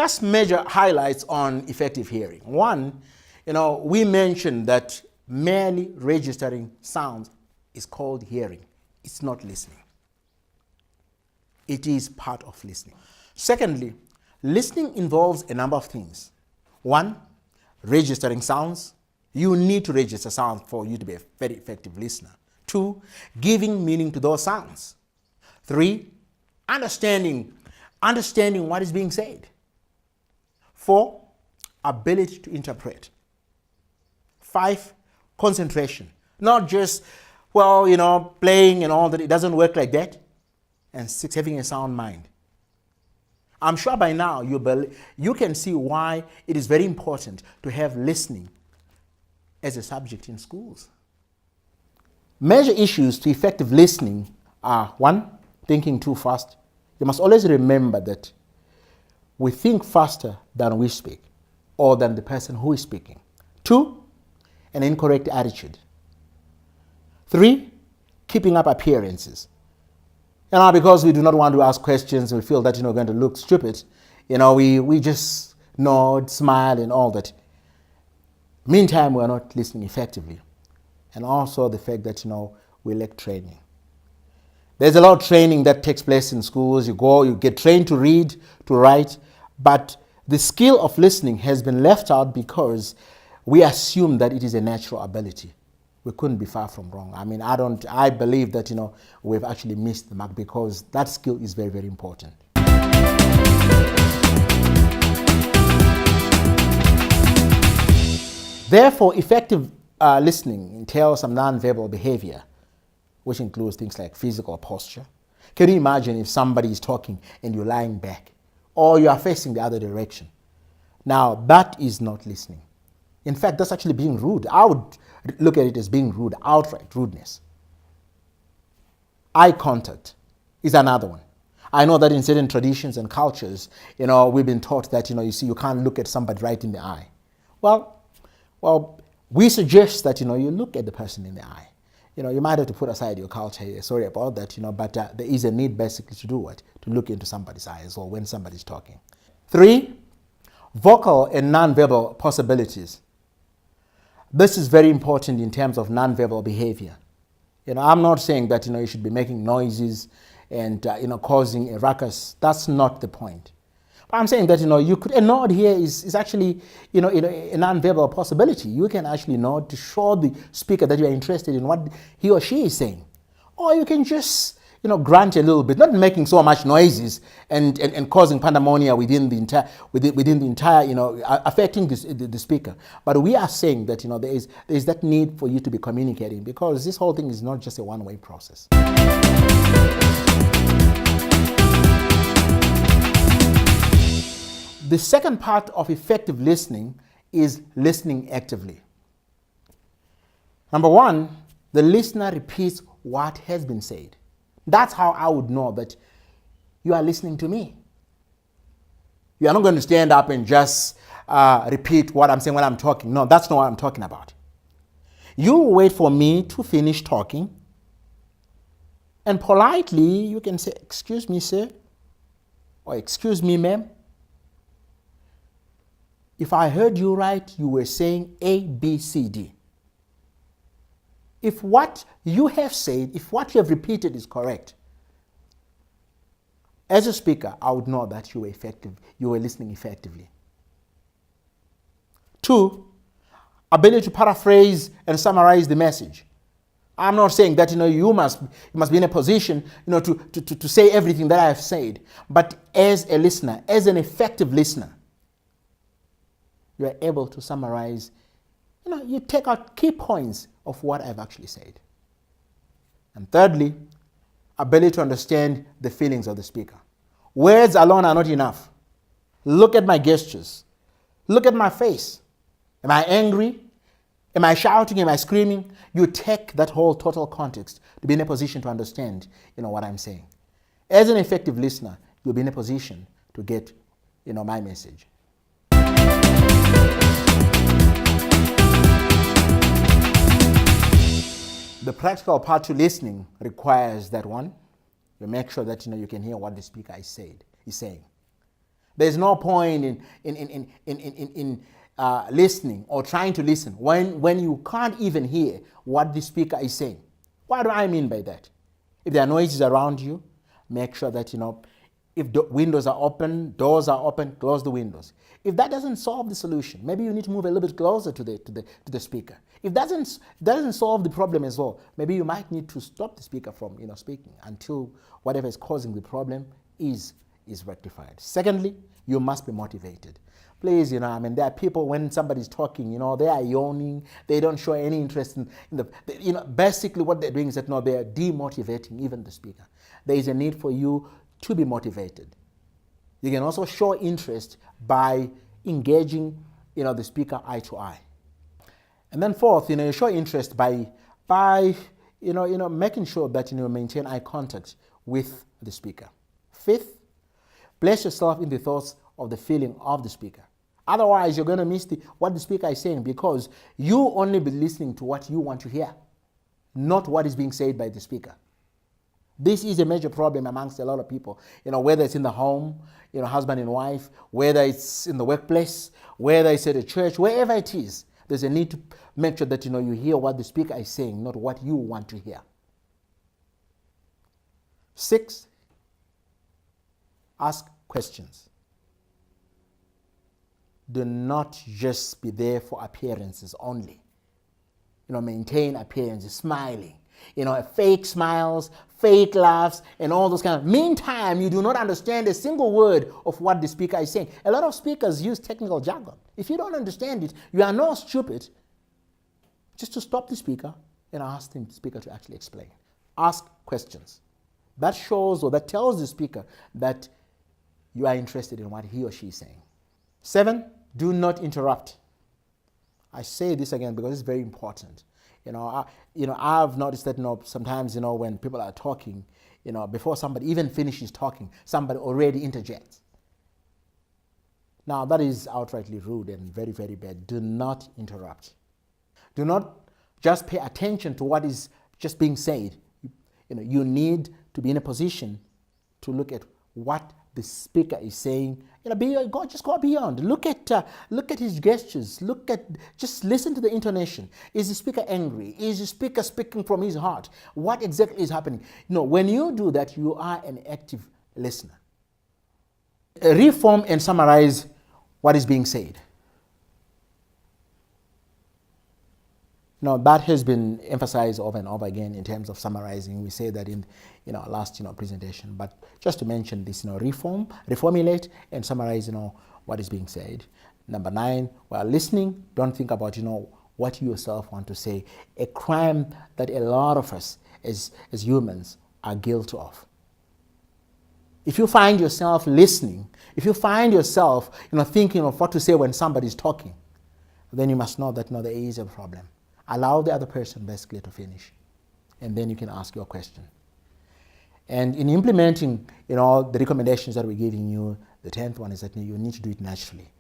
Just major highlights on effective hearing. One, we mentioned that merely registering sounds is called hearing. It's not listening. It is part of listening. Secondly, listening involves a number of things. One, registering sounds. You need to register sounds for you to be a very effective listener. Two, giving meaning to those sounds. Three, understanding what is being said. Four, ability to interpret. Five, concentration. Not just, playing and all that. It doesn't work like that. And six, having a sound mind. I'm sure by now you can see why it is very important to have listening as a subject in schools. Major issues to effective listening are: one, thinking too fast. You must always remember that we think faster than we speak or than the person who is speaking. Two, an incorrect attitude. Three, keeping up appearances. Because we do not want to ask questions, we feel that we're going to look stupid. We just nod, smile, and all that. Meantime, we're not listening effectively. And also the fact that we lack training. There's a lot of training that takes place in schools. You get trained to read, to write, but the skill of listening has been left out because we assume that it is a natural ability. We couldn't be far from wrong. I believe that, we've actually missed the mark because that skill is very, very important. Therefore, effective listening entails some non-verbal behavior, which includes things like physical posture. Can you imagine if somebody is talking and you're lying back or you are facing the other direction? Now, that is not listening. In fact, that's actually being rude. I would look at it as being rude, outright rudeness. Eye contact is another one. I know that in certain traditions and cultures, we've been taught that, you can't look at somebody right in the eye. Well, we suggest that, you look at the person in the eye. You might have to put aside your culture here, sorry about that, but there is a need basically to do what? To look into somebody's eyes or when somebody's talking. Three, vocal and nonverbal possibilities. This is very important in terms of nonverbal behavior. I'm not saying that, you should be making noises and, causing a ruckus. That's not the point. But I'm saying that, a nod here is actually, a nonverbal possibility. You can actually nod to show the speaker that you are interested in what he or she is saying. Or you can just, grunt a little bit, not making so much noises and causing pandemonium within the entire, affecting the speaker. But we are saying that, there is that need for you to be communicating because this whole thing is not just a one-way process. The second part of effective listening is listening actively. Number one, the listener repeats what has been said. That's how I would know that you are listening to me. You are not going to stand up and just repeat what I'm saying when I'm talking. No, that's not what I'm talking about. You wait for me to finish talking, and politely you can say, "Excuse me, sir," or "Excuse me, ma'am. If I heard you right, you were saying A, B, C, D. If what you have said, if what you have repeated is correct, as a speaker, I would know that you were effective, you were listening effectively. Two, ability to paraphrase and summarize the message. I'm not saying that you must be in a position to say everything that I have said, but as a listener, as an effective listener, you are able to summarize. You take out key points of what I've actually said. And thirdly, ability to understand the feelings of the speaker. Words alone are not enough. Look at my gestures. Look at my face. Am I angry? Am I shouting? Am I screaming? You take that whole total context to be in a position to understand, what I'm saying. As an effective listener, you'll be in a position to get, my message. The practical part to listening requires that one, you make sure that you can hear what the speaker is saying. There's no point in listening or trying to listen when you can't even hear what the speaker is saying. What do I mean by that? If there are noises around you, make sure that, if the windows are open, doors are open, close the windows. If that doesn't solve the solution, maybe you need to move a little bit closer to the speaker. If that doesn't solve the problem as well, maybe you might need to stop the speaker from speaking until whatever is causing the problem is rectified. Secondly, you must be motivated. Please, there are people, when somebody's talking, they are yawning, they don't show any interest in basically what they're doing is that, they are demotivating even the speaker. There is a need for you to be motivated. You can also show interest by engaging, the speaker eye to eye. And then fourth, you show interest by making sure that, maintain eye contact with the speaker. Fifth, place yourself in the thoughts of the feeling of the speaker. Otherwise, you're going to miss what the speaker is saying, because you only be listening to what you want to hear, not what is being said by the speaker. This is a major problem amongst a lot of people, whether it's in the home, husband and wife, whether it's in the workplace, whether it's at a church, wherever it is, there's a need to make sure that, you hear what the speaker is saying, not what you want to hear. 6, ask questions. Do not just be there for appearances only. Maintain appearances, smiling. Fake smiles, fake laughs, and all those kind of. Meantime, you do not understand a single word of what the speaker is saying. A lot of speakers use technical jargon. If you don't understand it, you are not stupid. Just to stop the speaker and ask the speaker to actually explain. Ask questions. That shows or that tells the speaker that you are interested in what he or she is saying. 7, do not interrupt. I say this again because it's very important. I've noticed that sometimes when people are talking, before somebody even finishes talking, somebody already interjects. Now that is outrightly rude and very, very bad. Do not interrupt. Do not just pay attention to what is just being said. You need to be in a position to look at what the speaker is saying. Just go beyond. Look at his gestures. Just listen to the intonation. Is the speaker angry? Is the speaker speaking from his heart? What exactly is happening? When you do that, you are an active listener. Reform and summarize what is being said. Now, that has been emphasized over and over again in terms of summarizing. We say that in our last presentation. But just to mention this, reformulate and summarize what is being said. Number 9, while listening, don't think about what you yourself want to say. A crime that a lot of us as humans are guilty of. If you find yourself listening, if you find yourself thinking of what to say when somebody is talking, then you must know that there is a problem. Allow the other person basically to finish, and then you can ask your question. And in implementing the recommendations that we're giving you, the 10th one is that you need to do it naturally.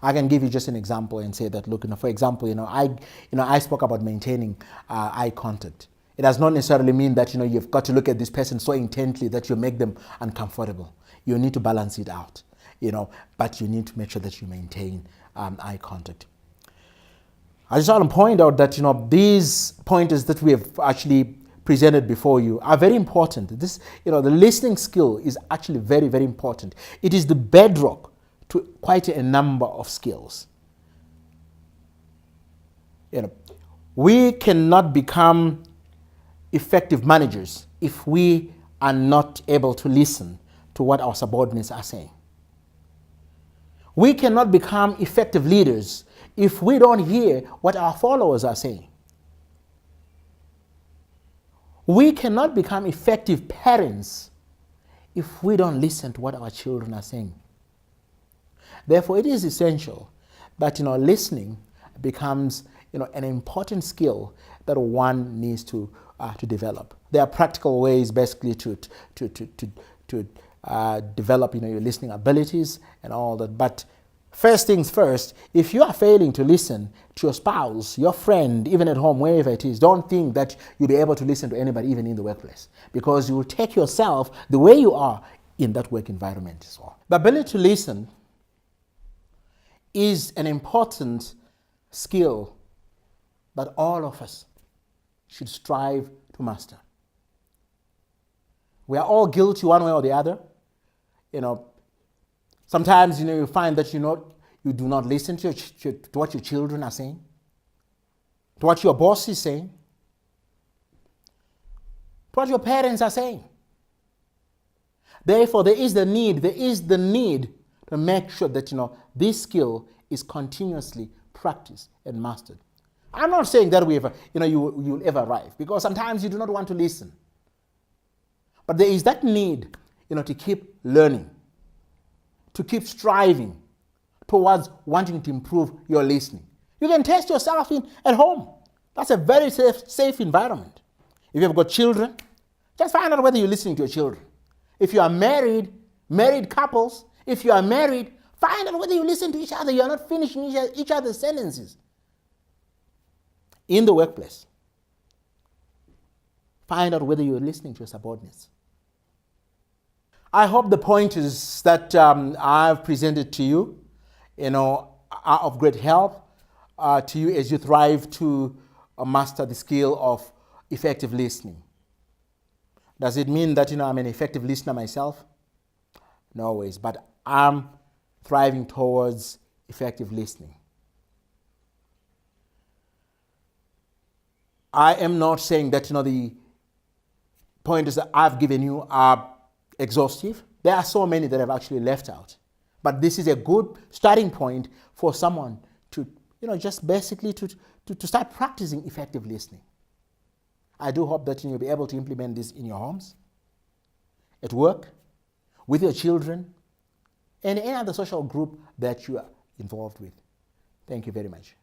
I can give you just an example and say that, look, for example, I spoke about maintaining eye contact. It does not necessarily mean that you've got to look at this person so intently that you make them uncomfortable. You need to balance it out, but you need to make sure that you maintain eye contact. I just want to point out that these pointers that we have actually presented before you are very important. This, the listening skill is actually very, very important. It is the bedrock to quite a number of skills. We cannot become effective managers if we are not able to listen to what our subordinates are saying. We cannot become effective leaders if we don't hear what our followers are saying. We cannot become effective parents if we don't listen to what our children are saying. Therefore, it is essential that listening becomes an important skill that one needs to develop. There are practical ways basically to develop your listening abilities and all that. But first things first, if you are failing to listen to your spouse, your friend, even at home, wherever it is, don't think that you'll be able to listen to anybody, even in the workplace, because you will take yourself the way you are in that work environment as well. The ability to listen is an important skill that all of us should strive to master. We are all guilty one way or the other. Sometimes you find that you do not listen to what your children are saying, to what your boss is saying, to what your parents are saying. Therefore, there is the need to make sure that this skill is continuously practiced and mastered. I'm not saying that you'll ever arrive, because sometimes you do not want to listen. But there is that need, to keep learning, to keep striving towards wanting to improve your listening. You can test yourself at home. That's a very safe environment. If you've got children, just find out whether you're listening to your children. If you are married couples, if you are married, find out whether you listen to each other. You are not finishing each other's sentences. In the workplace, find out whether you're listening to your subordinates. I hope the pointers that I've presented to you, are of great help to you as you thrive to master the skill of effective listening. Does it mean that I'm an effective listener myself? No ways, but I'm thriving towards effective listening. I am not saying that the pointers that I've given you are exhaustive. There are so many that I've actually left out. But this is a good starting point for someone to, just basically to start practicing effective listening. I do hope that you'll be able to implement this in your homes, at work, with your children, and any other social group that you are involved with. Thank you very much.